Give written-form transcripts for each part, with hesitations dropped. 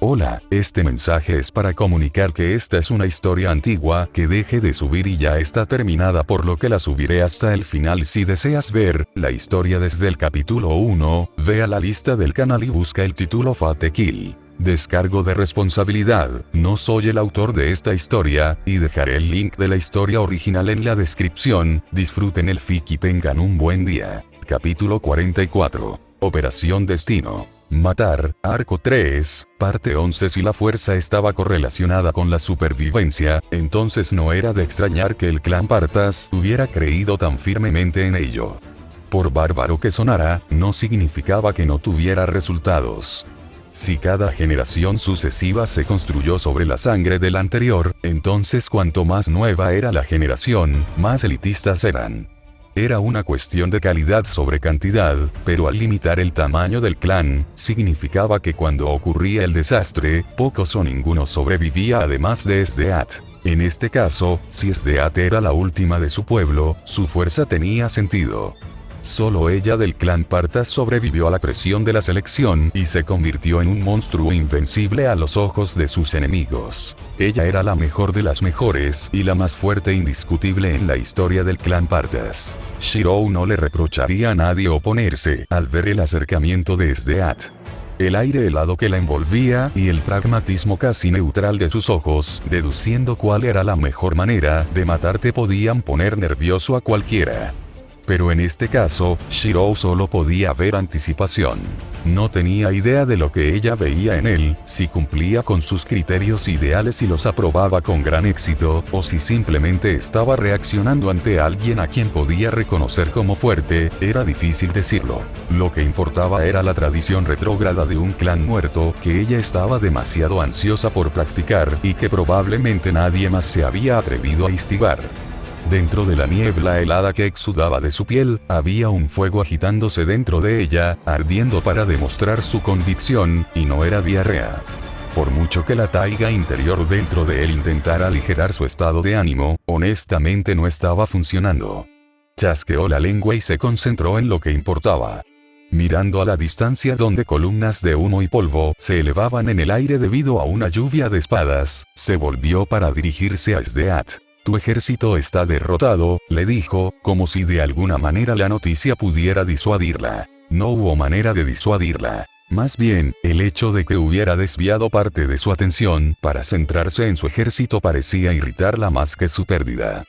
Hola, este mensaje es para comunicar que esta es una historia antigua que deje de subir y ya está terminada, por lo que la subiré hasta el final. Si deseas ver la historia desde el capítulo 1, ve a la lista del canal y busca el título Fate Kill. Descargo de responsabilidad, no soy el autor de esta historia, y dejaré el link de la historia original en la descripción. Disfruten el fic y tengan un buen día. Capítulo 44. Operación Destino. Matar, Arco 3, parte 11. Si la fuerza estaba correlacionada con la supervivencia, entonces no era de extrañar que el clan Partas hubiera creído tan firmemente en ello. Por bárbaro que sonara, no significaba que no tuviera resultados. Si cada generación sucesiva se construyó sobre la sangre de la anterior, entonces cuanto más nueva era la generación, más elitistas eran. Era una cuestión de calidad sobre cantidad, pero al limitar el tamaño del clan, significaba que cuando ocurría el desastre, pocos o ninguno sobrevivía además de Sdeat. En este caso, si Sdeat era la última de su pueblo, su fuerza tenía sentido. Solo ella del clan Partas sobrevivió a la presión de la selección y se convirtió en un monstruo invencible a los ojos de sus enemigos. Ella era la mejor de las mejores y la más fuerte indiscutible en la historia del clan Partas. Shirou no le reprocharía a nadie oponerse al ver el acercamiento de Sdeat. El aire helado que la envolvía y el pragmatismo casi neutral de sus ojos, deduciendo cuál era la mejor manera de matarte, podían poner nervioso a cualquiera. Pero en este caso, Shirou solo podía ver anticipación. No tenía idea de lo que ella veía en él, si cumplía con sus criterios ideales y los aprobaba con gran éxito, o si simplemente estaba reaccionando ante alguien a quien podía reconocer como fuerte. Era difícil decirlo. Lo que importaba era la tradición retrógrada de un clan muerto, que ella estaba demasiado ansiosa por practicar, y que probablemente nadie más se había atrevido a instigar. Dentro de la niebla helada que exudaba de su piel, había un fuego agitándose dentro de ella, ardiendo para demostrar su convicción, y no era diarrea. Por mucho que la taiga interior dentro de él intentara aligerar su estado de ánimo, honestamente no estaba funcionando. Chasqueó la lengua y se concentró en lo que importaba. Mirando a la distancia donde columnas de humo y polvo se elevaban en el aire debido a una lluvia de espadas, se volvió para dirigirse a Sdeat. Tu ejército está derrotado, le dijo, como si de alguna manera la noticia pudiera disuadirla. No hubo manera de disuadirla. Más bien, el hecho de que hubiera desviado parte de su atención para centrarse en su ejército parecía irritarla más que su pérdida.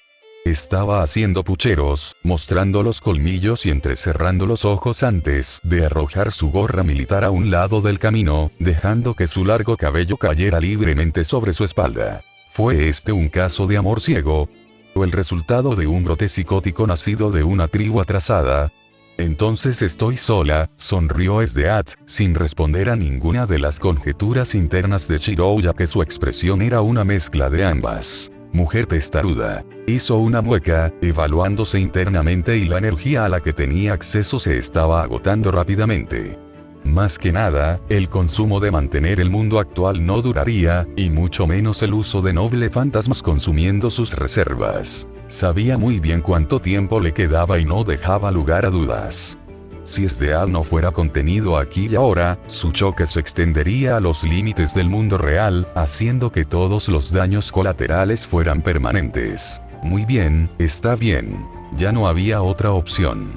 Estaba haciendo pucheros, mostrando los colmillos y entrecerrando los ojos antes de arrojar su gorra militar a un lado del camino, dejando que su largo cabello cayera libremente sobre su espalda. ¿Fue este un caso de amor ciego? ¿O el resultado de un brote psicótico nacido de una tribu atrasada? Entonces estoy sola, sonrió Sdeat, sin responder a ninguna de las conjeturas internas de Shirou, ya que su expresión era una mezcla de ambas. Mujer testaruda. Hizo una mueca, evaluándose internamente, y la energía a la que tenía acceso se estaba agotando rápidamente. Más que nada, el consumo de mantener el mundo actual no duraría, y mucho menos el uso de noble fantasmas consumiendo sus reservas. Sabía muy bien cuánto tiempo le quedaba y no dejaba lugar a dudas. Si Sdeat no fuera contenido aquí y ahora, su choque se extendería a los límites del mundo real, haciendo que todos los daños colaterales fueran permanentes. Muy bien, está bien. Ya no había otra opción.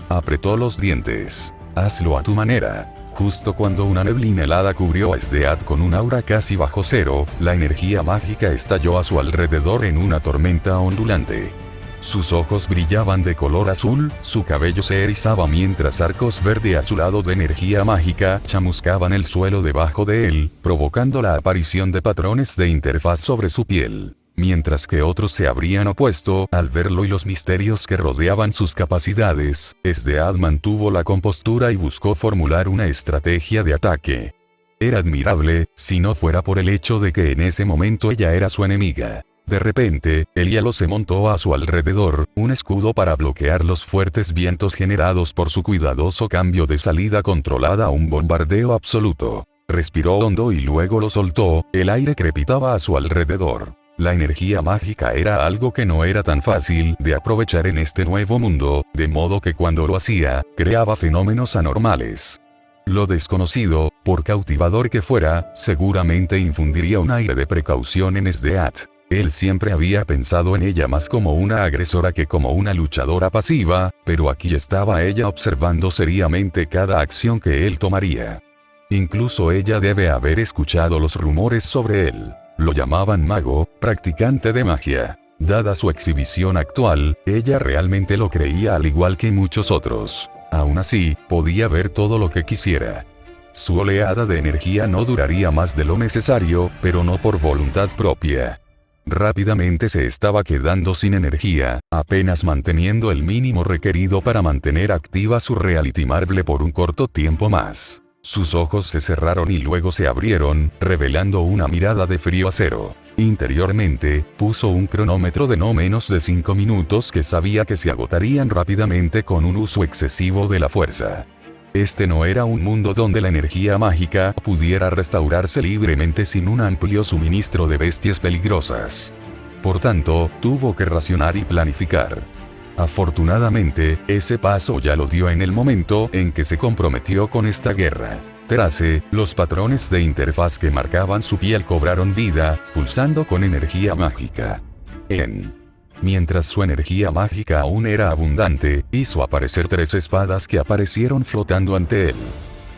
Apretó los dientes. Hazlo a tu manera. Justo cuando una neblina helada cubrió a Sdeat con un aura casi bajo cero, la energía mágica estalló a su alrededor en una tormenta ondulante. Sus ojos brillaban de color azul, su cabello se erizaba mientras arcos verde azulado de energía mágica chamuscaban el suelo debajo de él, provocando la aparición de patrones de interfaz sobre su piel. Mientras que otros se habrían opuesto al verlo y los misterios que rodeaban sus capacidades, Sdeat mantuvo la compostura y buscó formular una estrategia de ataque. Era admirable, si no fuera por el hecho de que en ese momento ella era su enemiga. De repente, el hielo se montó a su alrededor, un escudo para bloquear los fuertes vientos generados por su cuidadoso cambio de salida controlada a un bombardeo absoluto. Respiró hondo y luego lo soltó, el aire crepitaba a su alrededor. La energía mágica era algo que no era tan fácil de aprovechar en este nuevo mundo, de modo que cuando lo hacía, creaba fenómenos anormales. Lo desconocido, por cautivador que fuera, seguramente infundiría un aire de precaución en Sdeat. Él siempre había pensado en ella más como una agresora que como una luchadora pasiva, pero aquí estaba ella observando seriamente cada acción que él tomaría. Incluso ella debe haber escuchado los rumores sobre él. Lo llamaban mago, practicante de magia. Dada su exhibición actual, ella realmente lo creía al igual que muchos otros. Aún así, podía ver todo lo que quisiera. Su oleada de energía no duraría más de lo necesario, pero no por voluntad propia. Rápidamente se estaba quedando sin energía, apenas manteniendo el mínimo requerido para mantener activa su Reality Marble por un corto tiempo más. Sus ojos se cerraron y luego se abrieron, revelando una mirada de frío acero. Interiormente, puso un cronómetro de no menos de 5 minutos que sabía que se agotarían rápidamente con un uso excesivo de la fuerza. Este no era un mundo donde la energía mágica pudiera restaurarse libremente sin un amplio suministro de bestias peligrosas. Por tanto, tuvo que racionar y planificar. Afortunadamente, ese paso ya lo dio en el momento en que se comprometió con esta guerra. Trace, los patrones de interfaz que marcaban su piel cobraron vida, pulsando con energía mágica. Mientras su energía mágica aún era abundante, hizo aparecer 3 espadas que aparecieron flotando ante él.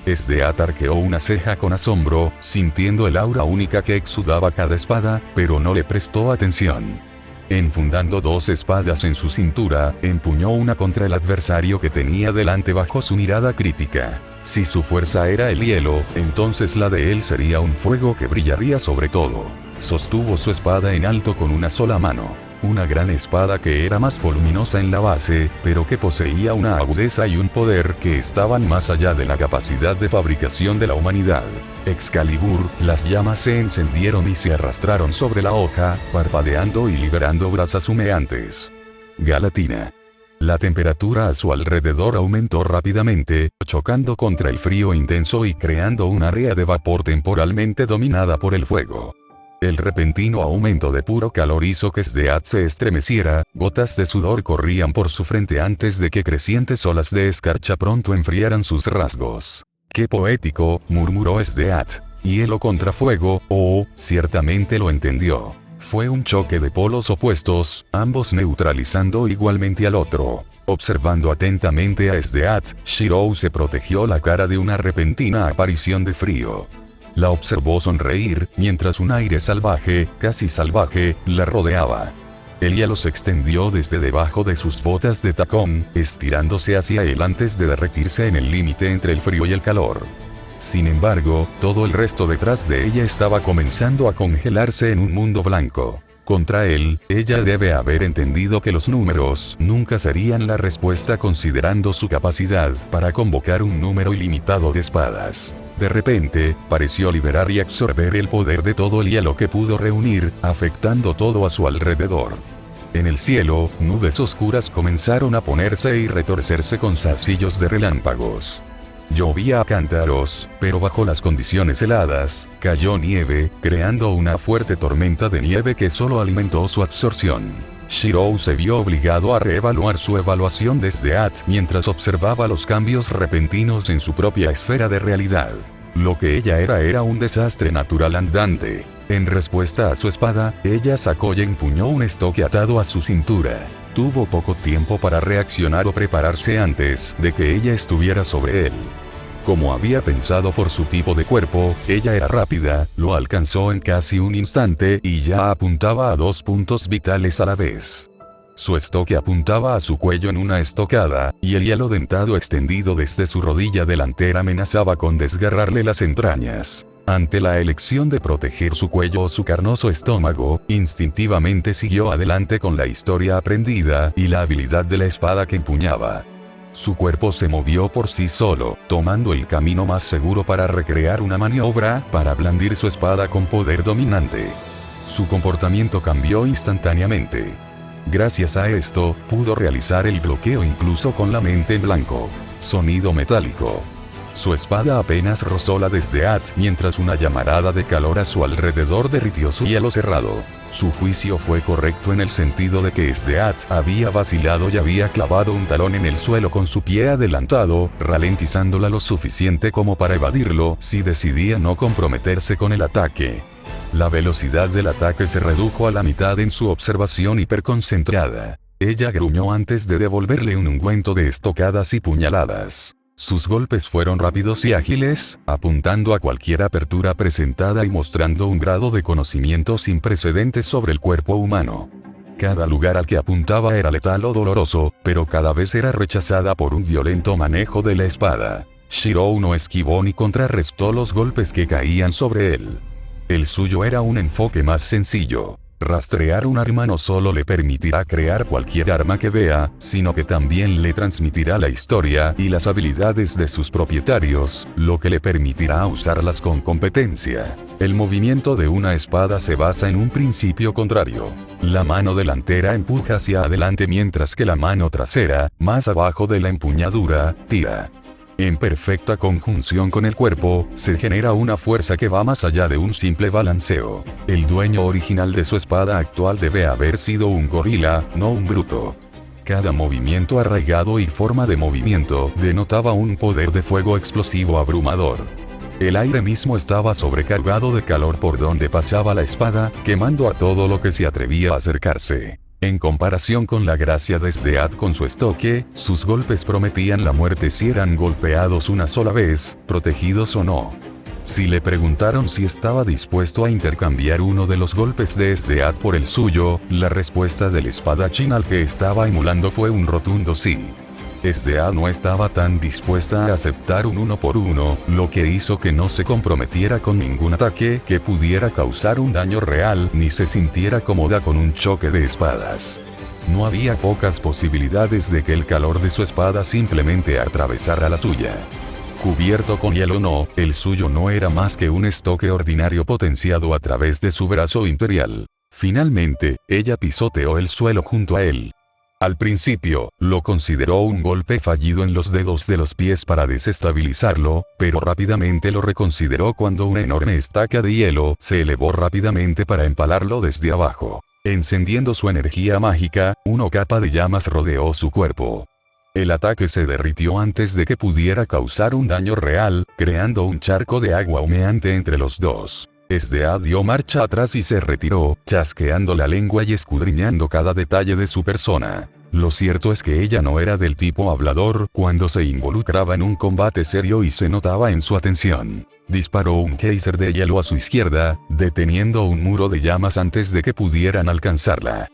Sdeat arqueó una ceja con asombro, sintiendo el aura única que exudaba cada espada, pero no le prestó atención. Enfundando 2 espadas en su cintura, empuñó una contra el adversario que tenía delante bajo su mirada crítica. Si su fuerza era el hielo, entonces la de él sería un fuego que brillaría sobre todo. Sostuvo su espada en alto con una sola mano. Una gran espada que era más voluminosa en la base, pero que poseía una agudeza y un poder que estaban más allá de la capacidad de fabricación de la humanidad. Excalibur, las llamas se encendieron y se arrastraron sobre la hoja, parpadeando y liberando brasas humeantes. Galatina. La temperatura a su alrededor aumentó rápidamente, chocando contra el frío intenso y creando un área de vapor temporalmente dominada por el fuego. El repentino aumento de puro calor hizo que Sdeat se estremeciera, gotas de sudor corrían por su frente antes de que crecientes olas de escarcha pronto enfriaran sus rasgos. ¡Qué poético!, murmuró Sdeat. Hielo contra fuego, ciertamente lo entendió. Fue un choque de polos opuestos, ambos neutralizando igualmente al otro. Observando atentamente a Sdeat, Shirou se protegió la cara de una repentina aparición de frío. La observó sonreír, mientras un aire salvaje, casi salvaje, la rodeaba. El hielo se extendió desde debajo de sus botas de tacón, estirándose hacia él antes de derretirse en el límite entre el frío y el calor. Sin embargo, todo el resto detrás de ella estaba comenzando a congelarse en un mundo blanco. Contra él, ella debe haber entendido que los números nunca serían la respuesta considerando su capacidad para convocar un número ilimitado de espadas. De repente, pareció liberar y absorber el poder de todo el hielo que pudo reunir, afectando todo a su alrededor. En el cielo, nubes oscuras comenzaron a ponerse y retorcerse con zarcillos de relámpagos. Llovía a cántaros, pero bajo las condiciones heladas, cayó nieve, creando una fuerte tormenta de nieve que solo alimentó su absorción. Shirou se vio obligado a reevaluar su evaluación de Sdeat mientras observaba los cambios repentinos en su propia esfera de realidad. Lo que ella era un desastre natural andante. En respuesta a su espada, ella sacó y empuñó un estoque atado a su cintura. Tuvo poco tiempo para reaccionar o prepararse antes de que ella estuviera sobre él. Como había pensado por su tipo de cuerpo, ella era rápida, lo alcanzó en casi un instante y ya apuntaba a 2 puntos vitales a la vez. Su estoque apuntaba a su cuello en una estocada, y el hielo dentado extendido desde su rodilla delantera amenazaba con desgarrarle las entrañas. Ante la elección de proteger su cuello o su carnoso estómago, instintivamente siguió adelante con la historia aprendida y la habilidad de la espada que empuñaba. Su cuerpo se movió por sí solo, tomando el camino más seguro para recrear una maniobra, para blandir su espada con poder dominante. Su comportamiento cambió instantáneamente. Gracias a esto, pudo realizar el bloqueo incluso con la mente en blanco. Sonido metálico. Su espada apenas rozó la de Sdeat, mientras una llamarada de calor a su alrededor derritió su hielo cerrado. Su juicio fue correcto en el sentido de que Sdeat había vacilado y había clavado un talón en el suelo con su pie adelantado, ralentizándola lo suficiente como para evadirlo si decidía no comprometerse con el ataque. La velocidad del ataque se redujo a la mitad en su observación hiperconcentrada. Ella gruñó antes de devolverle un ungüento de estocadas y puñaladas. Sus golpes fueron rápidos y ágiles, apuntando a cualquier apertura presentada y mostrando un grado de conocimiento sin precedentes sobre el cuerpo humano. Cada lugar al que apuntaba era letal o doloroso, pero cada vez era rechazada por un violento manejo de la espada. Shirou no esquivó ni contrarrestó los golpes que caían sobre él. El suyo era un enfoque más sencillo. Rastrear un arma no solo le permitirá crear cualquier arma que vea, sino que también le transmitirá la historia y las habilidades de sus propietarios, lo que le permitirá usarlas con competencia. El movimiento de una espada se basa en un principio contrario. La mano delantera empuja hacia adelante mientras que la mano trasera, más abajo de la empuñadura, tira. En perfecta conjunción con el cuerpo, se genera una fuerza que va más allá de un simple balanceo. El dueño original de su espada actual debe haber sido un gorila, no un bruto. Cada movimiento arraigado y forma de movimiento denotaba un poder de fuego explosivo abrumador. El aire mismo estaba sobrecargado de calor por donde pasaba la espada, quemando a todo lo que se atrevía a acercarse. En comparación con la gracia de Sdeat con su estoque, sus golpes prometían la muerte si eran golpeados una sola vez, protegidos o no. Si le preguntaron si estaba dispuesto a intercambiar uno de los golpes de Sdeat por el suyo, la respuesta del espadachín al que estaba emulando fue un rotundo sí. Sdeat no estaba tan dispuesta a aceptar un uno por uno, lo que hizo que no se comprometiera con ningún ataque que pudiera causar un daño real ni se sintiera cómoda con un choque de espadas. No había pocas posibilidades de que el calor de su espada simplemente atravesara la suya. Cubierto con hielo o no, el suyo no era más que un estoque ordinario potenciado a través de su brazo imperial. Finalmente, ella pisoteó el suelo junto a él. Al principio, lo consideró un golpe fallido en los dedos de los pies para desestabilizarlo, pero rápidamente lo reconsideró cuando una enorme estaca de hielo se elevó rápidamente para empalarlo desde abajo. Encendiendo su energía mágica, una capa de llamas rodeó su cuerpo. El ataque se derritió antes de que pudiera causar un daño real, creando un charco de agua humeante entre los dos. Sdeat dio marcha atrás y se retiró, chasqueando la lengua y escudriñando cada detalle de su persona. Lo cierto es que ella no era del tipo hablador cuando se involucraba en un combate serio y se notaba en su atención. Disparó un geyser de hielo a su izquierda, deteniendo un muro de llamas antes de que pudieran alcanzarla.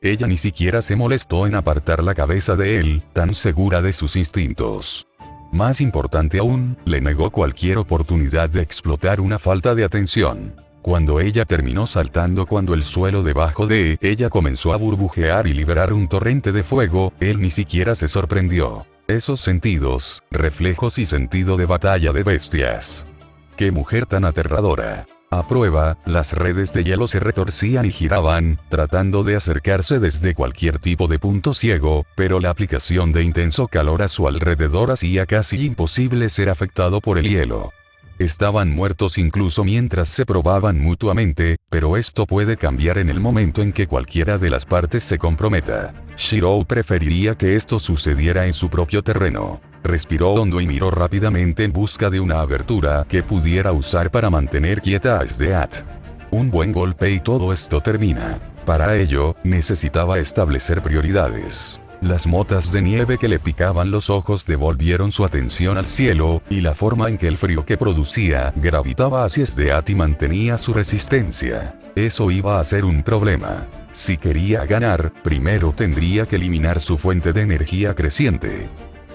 Ella ni siquiera se molestó en apartar la cabeza de él, tan segura de sus instintos. Más importante aún, le negó cualquier oportunidad de explotar una falta de atención. Cuando ella terminó saltando cuando el suelo debajo de ella comenzó a burbujear y liberar un torrente de fuego, él ni siquiera se sorprendió. Esos sentidos, reflejos y sentido de batalla de bestias. ¡Qué mujer tan aterradora! A prueba, las redes de hielo se retorcían y giraban, tratando de acercarse desde cualquier tipo de punto ciego, pero la aplicación de intenso calor a su alrededor hacía casi imposible ser afectado por el hielo. Estaban muertos incluso mientras se probaban mutuamente, pero esto puede cambiar en el momento en que cualquiera de las partes se comprometa. Shirou preferiría que esto sucediera en su propio terreno. Respiró hondo y miró rápidamente en busca de una abertura que pudiera usar para mantener quieta a Sdeat. Un buen golpe y todo esto termina. Para ello, necesitaba establecer prioridades. Las motas de nieve que le picaban los ojos devolvieron su atención al cielo, y la forma en que el frío que producía gravitaba hacia Sdeat y mantenía su resistencia. Eso iba a ser un problema. Si quería ganar, primero tendría que eliminar su fuente de energía creciente.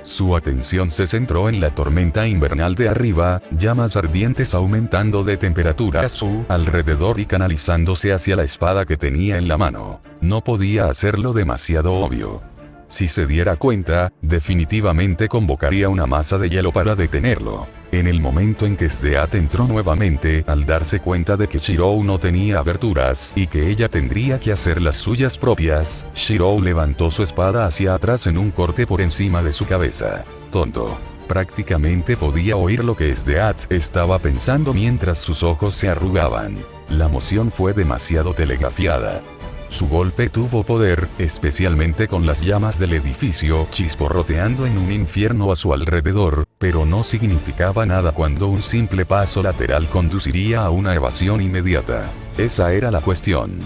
Su atención se centró en la tormenta invernal de arriba, llamas ardientes aumentando de temperatura a su alrededor y canalizándose hacia la espada que tenía en la mano. No podía hacerlo demasiado obvio. Si se diera cuenta, definitivamente convocaría una masa de hielo para detenerlo. En el momento en que Sdeat entró nuevamente, al darse cuenta de que Shirou no tenía aberturas y que ella tendría que hacer las suyas propias, Shirou levantó su espada hacia atrás en un corte por encima de su cabeza. Tonto. Prácticamente podía oír lo que Sdeat estaba pensando mientras sus ojos se arrugaban. La moción fue demasiado telegrafiada. Su golpe tuvo poder, especialmente con las llamas del edificio chisporroteando en un infierno a su alrededor, pero no significaba nada cuando un simple paso lateral conduciría a una evasión inmediata. Esa era la cuestión.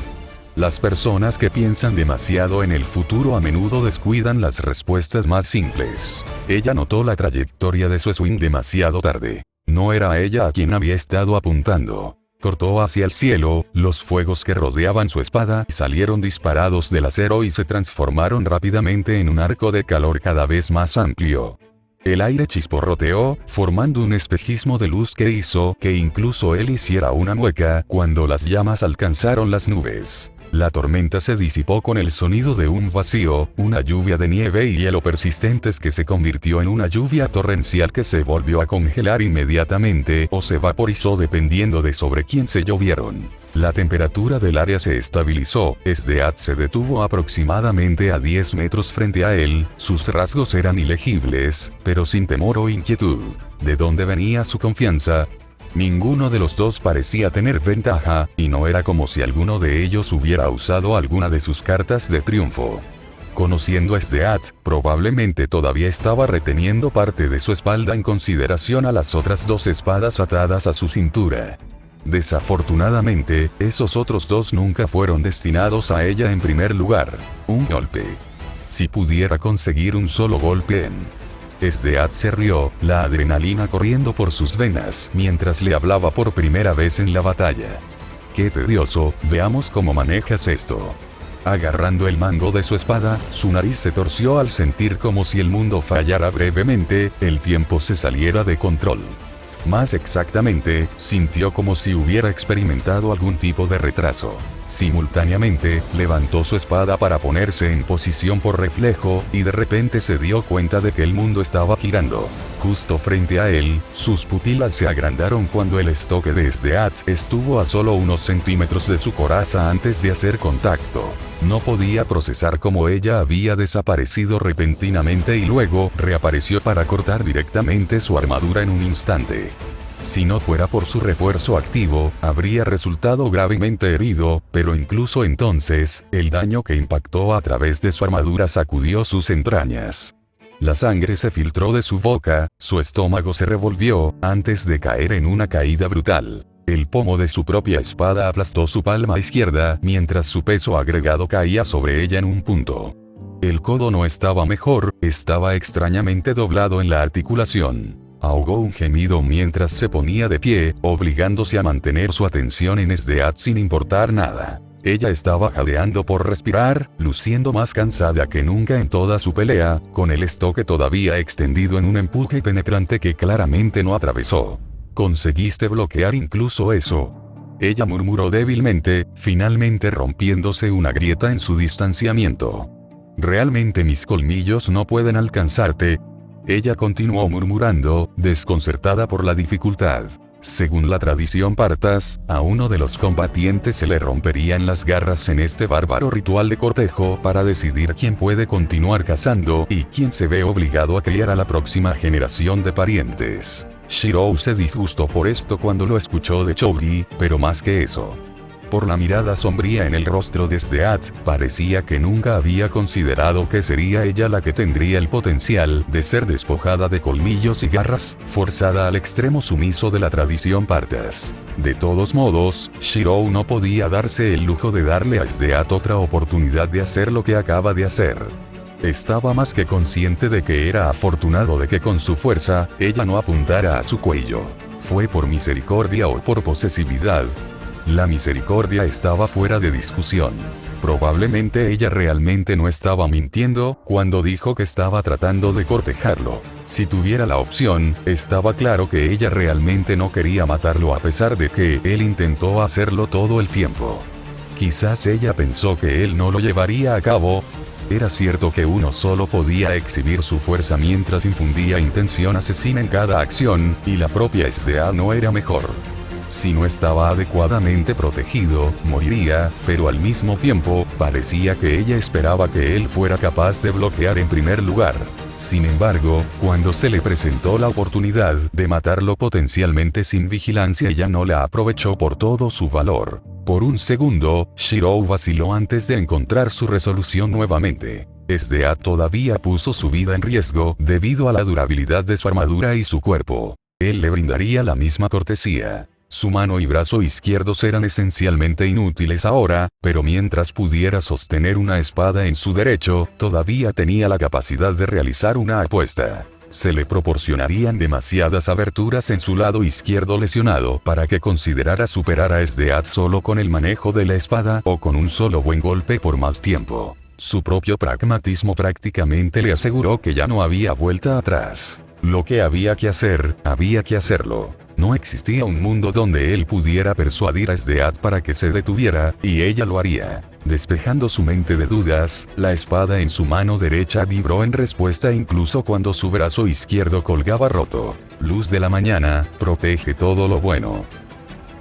Las personas que piensan demasiado en el futuro a menudo descuidan las respuestas más simples. Ella notó la trayectoria de su swing demasiado tarde. No era a ella a quien había estado apuntando. Cortó hacia el cielo, los fuegos que rodeaban su espada salieron disparados del acero y se transformaron rápidamente en un arco de calor cada vez más amplio. El aire chisporroteó, formando un espejismo de luz que hizo que incluso él hiciera una mueca cuando las llamas alcanzaron las nubes. La tormenta se disipó con el sonido de un vacío, una lluvia de nieve y hielo persistentes que se convirtió en una lluvia torrencial que se volvió a congelar inmediatamente o se vaporizó dependiendo de sobre quién se llovieron. La temperatura del área se estabilizó, Sdeat se detuvo aproximadamente a 10 metros frente a él, sus rasgos eran ilegibles, pero sin temor o inquietud. ¿De dónde venía su confianza? Ninguno de los dos parecía tener ventaja, y no era como si alguno de ellos hubiera usado alguna de sus cartas de triunfo. Conociendo a Sdeat, probablemente todavía estaba reteniendo parte de su espalda en consideración a las otras dos espadas atadas a su cintura. Desafortunadamente, esos otros dos nunca fueron destinados a ella en primer lugar. Un golpe. Si pudiera conseguir un solo golpe en... Sdeat se rió, la adrenalina corriendo por sus venas mientras le hablaba por primera vez en la batalla. ¡Qué tedioso! Veamos cómo manejas esto. Agarrando el mango de su espada, su nariz se torció al sentir como si el mundo fallara brevemente, el tiempo se saliera de control. Más exactamente, sintió como si hubiera experimentado algún tipo de retraso. Simultáneamente, levantó su espada para ponerse en posición por reflejo, y de repente se dio cuenta de que el mundo estaba girando. Justo frente a él, sus pupilas se agrandaron cuando el estoque de Sdeat estuvo a solo unos centímetros de su coraza antes de hacer contacto. No podía procesar cómo ella había desaparecido repentinamente y luego reapareció para cortar directamente su armadura en un instante. Si no fuera por su refuerzo activo, habría resultado gravemente herido, pero incluso entonces, el daño que impactó a través de su armadura sacudió sus entrañas. La sangre se filtró de su boca, su estómago se revolvió, antes de caer en una caída brutal. El pomo de su propia espada aplastó su palma izquierda, mientras su peso agregado caía sobre ella en un punto. El codo no estaba mejor, estaba extrañamente doblado en la articulación. Ahogó un gemido mientras se ponía de pie, obligándose a mantener su atención en Sdeat sin importar nada. Ella estaba jadeando por respirar, luciendo más cansada que nunca en toda su pelea, con el estoque todavía extendido en un empuje penetrante que claramente no atravesó. «Conseguiste bloquear incluso eso», ella murmuró débilmente, finalmente rompiéndose una grieta en su distanciamiento. «Realmente mis colmillos no pueden alcanzarte», ella continuó murmurando, desconcertada por la dificultad. Según la tradición partas, a uno de los combatientes se le romperían las garras en este bárbaro ritual de cortejo para decidir quién puede continuar cazando y quién se ve obligado a criar a la próxima generación de parientes. Shirou se disgustó por esto cuando lo escuchó de Chouri, pero más que eso. Por la mirada sombría en el rostro de Sdeat, parecía que nunca había considerado que sería ella la que tendría el potencial de ser despojada de colmillos y garras, forzada al extremo sumiso de la tradición partas. De todos modos, Shirou no podía darse el lujo de darle a Sdeat otra oportunidad de hacer lo que acaba de hacer. Estaba más que consciente de que era afortunado de que con su fuerza, ella no apuntara a su cuello. ¿Fue por misericordia o por posesividad? La misericordia estaba fuera de discusión. Probablemente ella realmente no estaba mintiendo cuando dijo que estaba tratando de cortejarlo. Si tuviera la opción, estaba claro que ella realmente no quería matarlo a pesar de que él intentó hacerlo todo el tiempo. Quizás ella pensó que él no lo llevaría a cabo. Era cierto que uno solo podía exhibir su fuerza mientras infundía intención asesina en cada acción, y la propia Sdeat no era mejor. Si no estaba adecuadamente protegido, moriría, pero al mismo tiempo, parecía que ella esperaba que él fuera capaz de bloquear en primer lugar. Sin embargo, cuando se le presentó la oportunidad de matarlo potencialmente sin vigilancia, ella no la aprovechó por todo su valor. Por un segundo, Shirou vaciló antes de encontrar su resolución nuevamente. Esdeath todavía puso su vida en riesgo debido a la durabilidad de su armadura y su cuerpo. Él le brindaría la misma cortesía. Su mano y brazo izquierdos eran esencialmente inútiles ahora, pero mientras pudiera sostener una espada en su derecho, todavía tenía la capacidad de realizar una apuesta. Se le proporcionarían demasiadas aberturas en su lado izquierdo lesionado para que considerara superar a Esdeath solo con el manejo de la espada o con un solo buen golpe por más tiempo. Su propio pragmatismo prácticamente le aseguró que ya no había vuelta atrás. Lo que había que hacerlo. No existía un mundo donde él pudiera persuadir a Esdeath para que se detuviera, y ella lo haría. Despejando su mente de dudas, la espada en su mano derecha vibró en respuesta incluso cuando su brazo izquierdo colgaba roto. Luz de la mañana, protege todo lo bueno.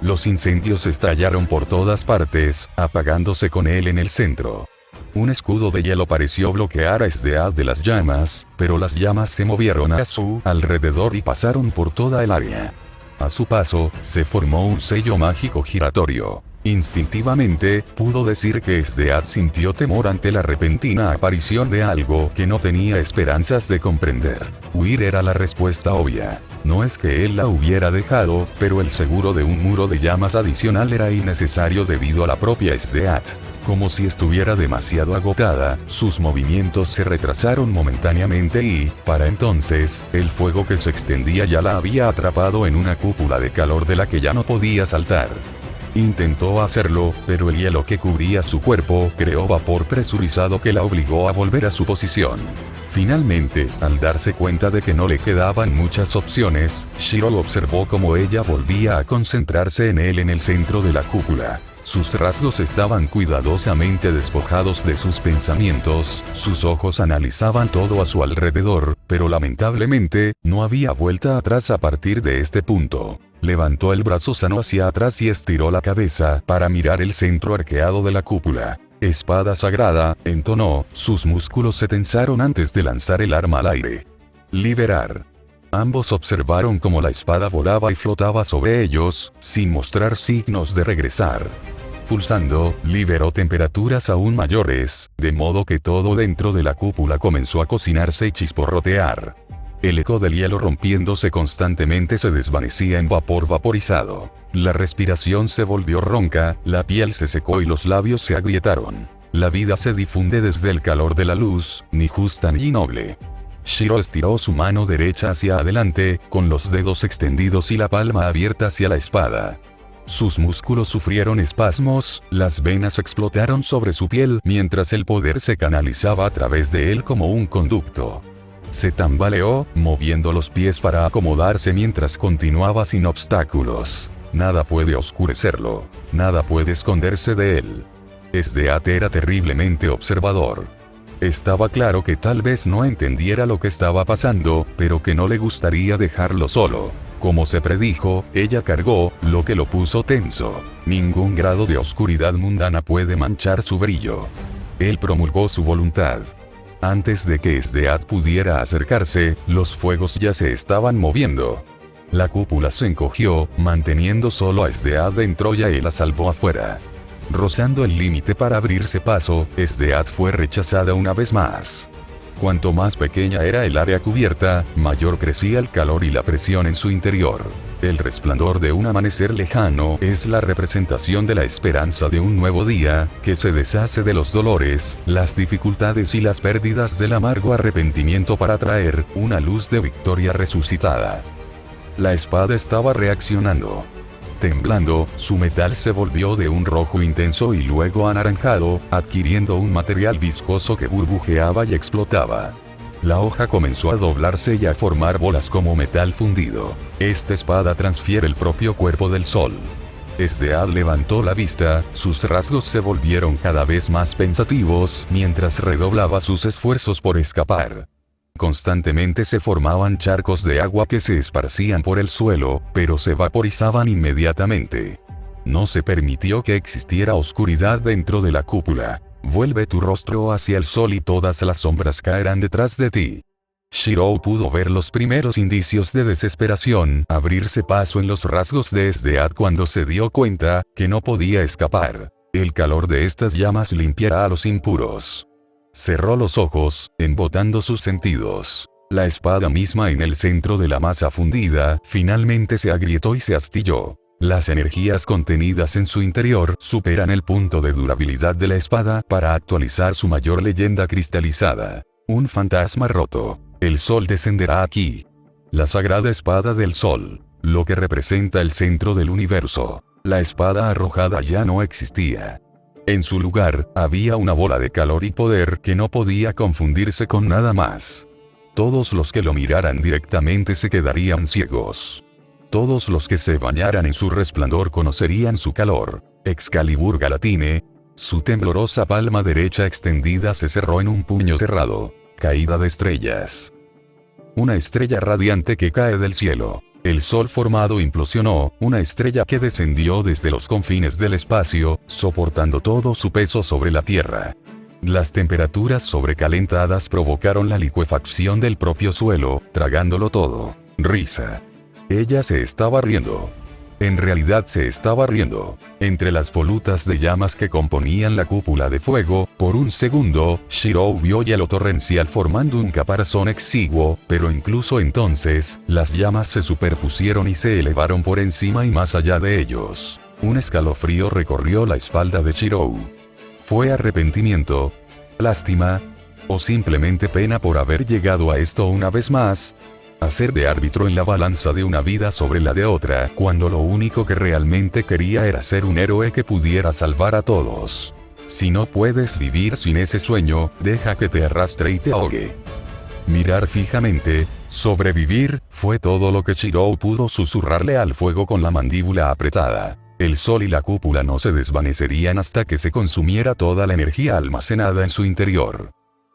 Los incendios estallaron por todas partes, apagándose con él en el centro. Un escudo de hielo pareció bloquear a Esdeath de las llamas, pero las llamas se movieron a su alrededor y pasaron por toda el área. A su paso, se formó un sello mágico giratorio. Instintivamente, pudo decir que Esdeath sintió temor ante la repentina aparición de algo que no tenía esperanzas de comprender. Huir era la respuesta obvia. No es que él la hubiera dejado, pero el seguro de un muro de llamas adicional era innecesario debido a la propia Esdeath. Como si estuviera demasiado agotada, sus movimientos se retrasaron momentáneamente y, para entonces, el fuego que se extendía ya la había atrapado en una cúpula de calor de la que ya no podía saltar. Intentó hacerlo, pero el hielo que cubría su cuerpo creó vapor presurizado que la obligó a volver a su posición. Finalmente, al darse cuenta de que no le quedaban muchas opciones, Shirou observó cómo ella volvía a concentrarse en él en el centro de la cúpula. Sus rasgos estaban cuidadosamente despojados de sus pensamientos, sus ojos analizaban todo a su alrededor, pero lamentablemente, no había vuelta atrás a partir de este punto. Levantó el brazo sano hacia atrás y estiró la cabeza para mirar el centro arqueado de la cúpula. Espada sagrada, entonó, sus músculos se tensaron antes de lanzar el arma al aire. Liberar. Ambos observaron cómo la espada volaba y flotaba sobre ellos, sin mostrar signos de regresar. Pulsando, liberó temperaturas aún mayores, de modo que todo dentro de la cúpula comenzó a cocinarse y chisporrotear. El eco del hielo rompiéndose constantemente se desvanecía en vapor vaporizado. La respiración se volvió ronca, la piel se secó y los labios se agrietaron. La vida se difunde desde el calor de la luz, ni justa ni noble. Shirou estiró su mano derecha hacia adelante, con los dedos extendidos y la palma abierta hacia la espada. Sus músculos sufrieron espasmos, las venas explotaron sobre su piel mientras el poder se canalizaba a través de él como un conducto. Se tambaleó, moviendo los pies para acomodarse mientras continuaba sin obstáculos. Nada puede oscurecerlo, nada puede esconderse de él. Esdeath era terriblemente observador. Estaba claro que tal vez no entendiera lo que estaba pasando, pero que no le gustaría dejarlo solo. Como se predijo, ella cargó, lo que lo puso tenso. Ningún grado de oscuridad mundana puede manchar su brillo. Él promulgó su voluntad. Antes de que Esdeath pudiera acercarse, los fuegos ya se estaban moviendo. La cúpula se encogió, manteniendo solo a Esdeath dentro y a él a salvo afuera. Rozando el límite para abrirse paso, Esdeath fue rechazada una vez más. Cuanto más pequeña era el área cubierta, mayor crecía el calor y la presión en su interior. El resplandor de un amanecer lejano es la representación de la esperanza de un nuevo día, que se deshace de los dolores, las dificultades y las pérdidas del amargo arrepentimiento para traer una luz de victoria resucitada. La espada estaba reaccionando. Temblando, su metal se volvió de un rojo intenso y luego anaranjado, adquiriendo un material viscoso que burbujeaba y explotaba. La hoja comenzó a doblarse y a formar bolas como metal fundido. Esta espada transfiere el propio cuerpo del sol. Esdeath levantó la vista, sus rasgos se volvieron cada vez más pensativos mientras redoblaba sus esfuerzos por escapar. Constantemente se formaban charcos de agua que se esparcían por el suelo, pero se vaporizaban inmediatamente. No se permitió que existiera oscuridad dentro de la cúpula. Vuelve tu rostro hacia el sol y todas las sombras caerán detrás de ti. Shirou pudo ver los primeros indicios de desesperación abrirse paso en los rasgos de Sdeat cuando se dio cuenta que no podía escapar. El calor de estas llamas limpiará a los impuros. Cerró los ojos, embotando sus sentidos. La espada misma en el centro de la masa fundida finalmente se agrietó y se astilló. Las energías contenidas en su interior superan el punto de durabilidad de la espada para actualizar su mayor leyenda cristalizada. Un fantasma roto. El sol descenderá aquí. La sagrada espada del sol, lo que representa el centro del universo. La espada arrojada ya no existía. En su lugar, había una bola de calor y poder que no podía confundirse con nada más. Todos los que lo miraran directamente se quedarían ciegos. Todos los que se bañaran en su resplandor conocerían su calor. Excalibur Galatine. Su temblorosa palma derecha extendida se cerró en un puño cerrado. Caída de estrellas. Una estrella radiante que cae del cielo. El sol formado implosionó, una estrella que descendió desde los confines del espacio, soportando todo su peso sobre la Tierra. Las temperaturas sobrecalentadas provocaron la licuefacción del propio suelo, tragándolo todo. Risa. Ella se estaba riendo. En realidad se estaba riendo. Entre las volutas de llamas que componían la cúpula de fuego, por un segundo, Shirou vio hielo torrencial formando un caparazón exiguo, pero incluso entonces, las llamas se superpusieron y se elevaron por encima y más allá de ellos. Un escalofrío recorrió la espalda de Shirou. ¿Fue arrepentimiento? ¿Lástima? ¿O simplemente pena por haber llegado a esto una vez más? Hacer de árbitro en la balanza de una vida sobre la de otra, cuando lo único que realmente quería era ser un héroe que pudiera salvar a todos. Si no puedes vivir sin ese sueño, deja que te arrastre y te ahogue. Mirar fijamente, sobrevivir, fue todo lo que Shirou pudo susurrarle al fuego con la mandíbula apretada. El sol y la cúpula no se desvanecerían hasta que se consumiera toda la energía almacenada en su interior.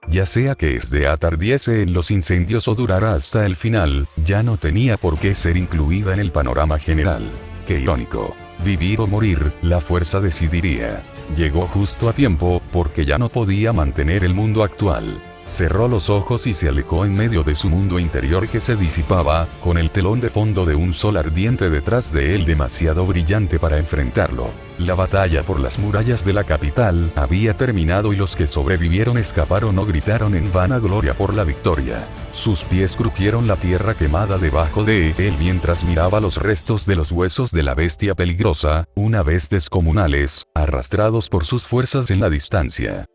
Ya sea que Sdeat ardiese en los incendios o durara hasta el final, ya no tenía por qué ser incluida en el panorama general. Qué irónico. Vivir o morir, la fuerza decidiría. Llegó justo a tiempo, porque ya no podía mantener el mundo actual. Cerró los ojos y se alejó en medio de su mundo interior que se disipaba, con el telón de fondo de un sol ardiente detrás de él demasiado brillante para enfrentarlo. La batalla por las murallas de la capital había terminado y los que sobrevivieron escaparon o gritaron en vana gloria por la victoria. Sus pies crujieron la tierra quemada debajo de él mientras miraba los restos de los huesos de la bestia peligrosa, una vez descomunales, arrastrados por sus fuerzas en la distancia.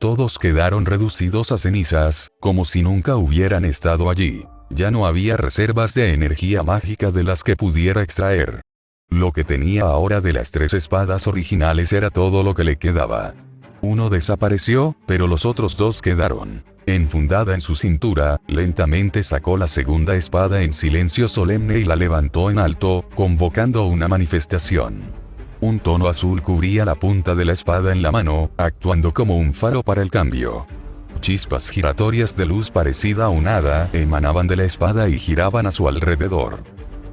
Todos quedaron reducidos a cenizas, como si nunca hubieran estado allí. Ya no había reservas de energía mágica de las que pudiera extraer. Lo que tenía ahora de las 3 espadas originales era todo lo que le quedaba. Uno desapareció, pero los otros 2 quedaron. Enfundada en su cintura, lentamente sacó la segunda espada en silencio solemne y la levantó en alto, convocando una manifestación. Un tono azul cubría la punta de la espada en la mano, actuando como un faro para el cambio. Chispas giratorias de luz parecida a un hada emanaban de la espada y giraban a su alrededor.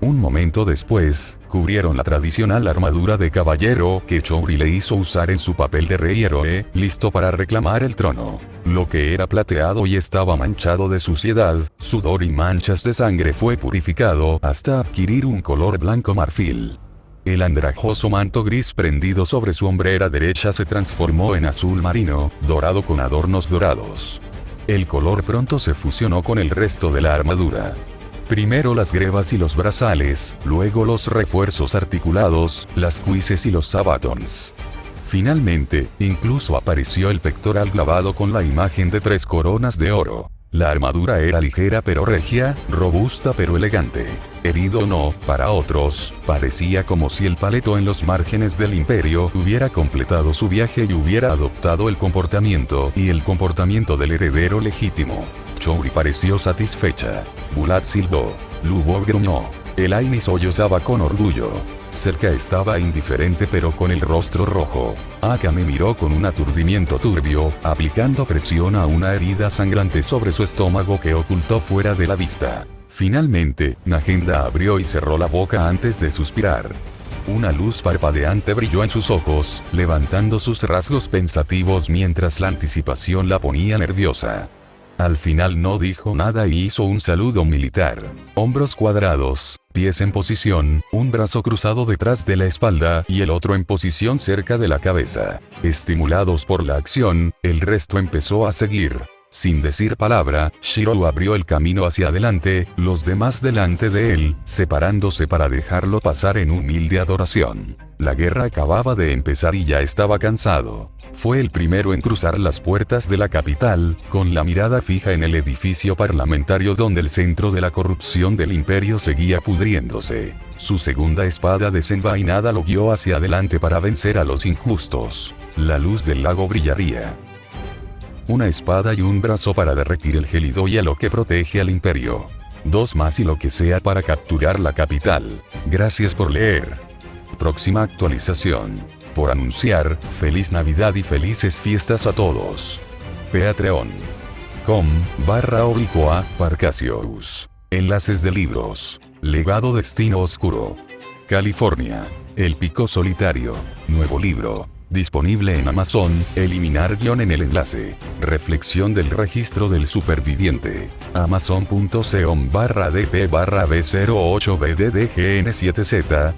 Un momento después, cubrieron la tradicional armadura de caballero que Chouri le hizo usar en su papel de rey héroe, listo para reclamar el trono. Lo que era plateado y estaba manchado de suciedad, sudor y manchas de sangre fue purificado hasta adquirir un color blanco marfil. El andrajoso manto gris prendido sobre su hombrera derecha se transformó en azul marino, dorado con adornos dorados. El color pronto se fusionó con el resto de la armadura. Primero las grebas y los brazales, luego los refuerzos articulados, las cuisses y los sabatons. Finalmente, incluso apareció el pectoral clavado con la imagen de 3 coronas de oro. La armadura era ligera pero regia, robusta pero elegante. Herido o no, para otros, parecía como si el paleto en los márgenes del imperio hubiera completado su viaje y hubiera adoptado el comportamiento del heredero legítimo. Chouri pareció satisfecha. Bulat silbó. Lubo gruñó. Elaine sollozaba con orgullo. Cerca estaba indiferente pero con el rostro rojo. Akame miró con un aturdimiento turbio, aplicando presión a una herida sangrante sobre su estómago que ocultó fuera de la vista. Finalmente, Nagenda abrió y cerró la boca antes de suspirar. Una luz parpadeante brilló en sus ojos, levantando sus rasgos pensativos mientras la anticipación la ponía nerviosa. Al final no dijo nada y hizo un saludo militar. Hombros cuadrados, pies en posición, un brazo cruzado detrás de la espalda y el otro en posición cerca de la cabeza. Estimulados por la acción, el resto empezó a seguir. Sin decir palabra, Shirou abrió el camino hacia adelante, los demás delante de él, separándose para dejarlo pasar en humilde adoración. La guerra acababa de empezar y ya estaba cansado. Fue el primero en cruzar las puertas de la capital, con la mirada fija en el edificio parlamentario donde el centro de la corrupción del imperio seguía pudriéndose. Su segunda espada desenvainada lo guió hacia adelante para vencer a los injustos. La luz del lago brillaría. Una espada y un brazo para derretir el gélido hielo que protege al imperio. 2 más y lo que sea para capturar la capital. Gracias por leer. Próxima actualización. Por anunciar, feliz Navidad y felices fiestas a todos. patreon.com/Parcasius. Enlaces de libros. Legado Destino Oscuro. California. El Pico Solitario. Nuevo libro. Disponible en Amazon, eliminar guión en el enlace. Reflexión del registro del superviviente. Amazon.com/dp/b08bddgn7z